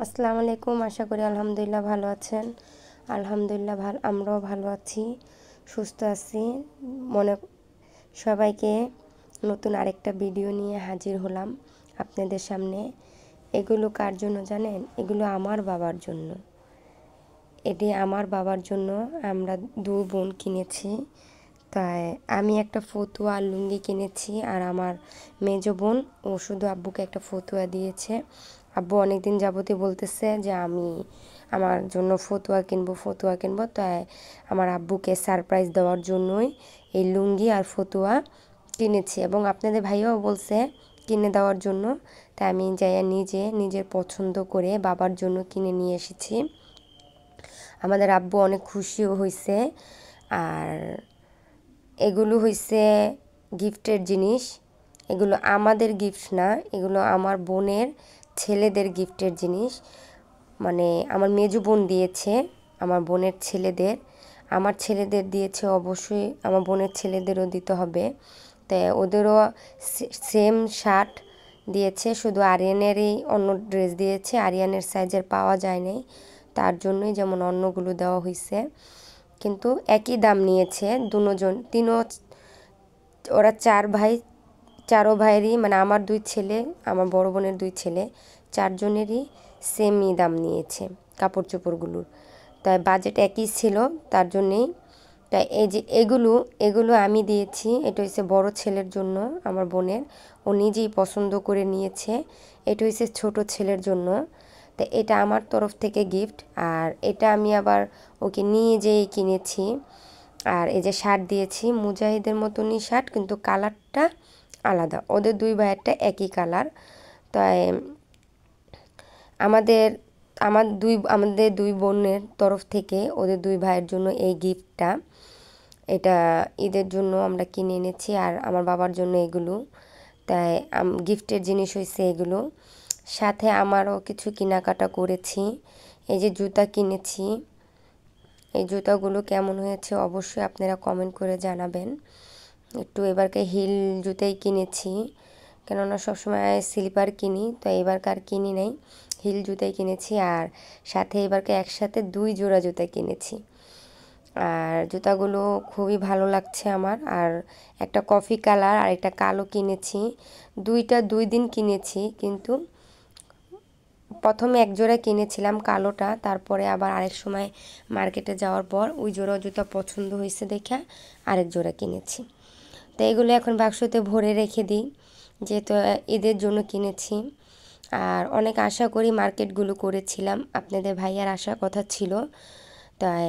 আসসালামু আলাইকুম। আশা করি আলহামদুলিল্লাহ ভালো আছেন। আলহামদুলিল্লাহ আমরাও ভালো আছি, সুস্থ আছি। মনে সবাইকে নতুন আরেকটা ভিডিও নিয়ে হাজির হলাম আপনাদের সামনে। এগুলো কার জন্য জানেন? এগুলো আমার বাবার জন্য। এটি আমার বাবার জন্য আমরা দুই বোন কিনেছি। তাই আমি একটা ফতুয়া লুঙ্গি কিনেছি, আর আমার মেজো বোন ও শুধু আব্বুকে একটা ফতুয়া দিয়েছে। আব্বু অনেক দিন যাবতই বলতেছে যে আমি আমার জন্য ফতুয়া কিনবো। তাই আমার আব্বুকে সারপ্রাইজ দেওয়ার জন্যই এই লুঙ্গি আর ফতুয়া কিনেছি, এবং আপনাদের ভাইয়াও বলছে কিনে দেওয়ার জন্য। তাই আমি নিজের পছন্দ করে বাবার জন্য কিনে নিয়ে এসেছি। আমাদের আব্বু অনেক খুশিও হয়েছে। আর এগুলো হইছে গিফটের জিনিস। এগুলো আমাদের গিফট না, এগুলো আমার বোনের ছেলেদের গিফটের জিনিস। মানে আমার মেজো বোন দিয়েছে আমার বোনের ছেলেদের, আমার ছেলেদের দিয়েছে, অবশ্যই আমার বোনের ছেলেদেরও দিতে হবে। তাই ওদেরও সেম শার্ট দিয়েছে, শুধু আরিয়ানেরই অন্য ড্রেস দিয়েছে। আরিয়ানের সাইজের পাওয়া যায় নাই, তার জন্যই যেমন অন্যগুলো দেওয়া হয়েছে, কিন্তু একই দাম নিয়েছে ওরা চারো ভাইয়েরই, মানে আমার দুই ছেলে, আমার বড় বোনের দুই ছেলে, চারজনেরই সেমই দাম নিয়েছে কাপড় চোপড়গুলোর। তাই বাজেট একই ছিল, তার জন্যেই। তাই এই যে এগুলো আমি দিয়েছি। এটা হচ্ছে বড় ছেলের জন্য, আমার বোনের, ও নিজেই পছন্দ করে নিয়েছে। এটা হচ্ছে ছোট ছেলের জন্য। তো এটা আমার তরফ থেকে গিফট, আর এটা আমি আবার ওকে নিয়ে যেয়ে কিনেছি। আর এই যে শার্ট দিয়েছি, মুজাহিদের মতনই শার্ট, কিন্তু কালারটা আলাদা। ওদের দুই ভাইয়েরটা একই কালার। তাই আমাদের দুই বোনের তরফ থেকে ওদের দুই ভাইয়ের জন্য এই গিফটটা, এটা ঈদের জন্য আমরা কিনে এনেছি। আর আমার বাবার জন্য এগুলো। তাই গিফটের জিনিস হয়েছে এগুলো। সাথে আমারও কিছু কেনাকাটা করেছি। এই যে জুতা কিনেছি, এই জুতাগুলো কেমন হয়েছে অবশ্যই আপনারা কমেন্ট করে জানাবেন। একটু এবারকে হিল জুতাই কিনেছি, কেননা সবসময় স্লিপার কিনি, তো এবারকার কিনি নাই, হিল জুতাই কিনেছি। আর সাথে এবারকে একসাথে 2 জোড়া জুতা কিনেছি। আর জুতাগুলো খুবই ভালো লাগছে আমার। আর একটা কফি কালার আর একটা কালো কিনেছি। দুইটা 2 দিন কিনেছি, কিন্তু প্রথমে এক জোড়া কিনেছিলাম কালোটা, তারপরে আবার আরেক সময় মার্কেটে যাওয়ার পর ওই জোড়া জুতা পছন্দ হয়েছে দেখে আরেক জোড়া কিনেছি। তো এগুলো এখন বাক্সতে ভরে রেখে দিই, যেহেতু ঈদের জন্য কিনেছি। আর অনেক আশা করি মার্কেটগুলো করেছিলাম, আপনাদের ভাইয়ার আসার কথা ছিল। তাই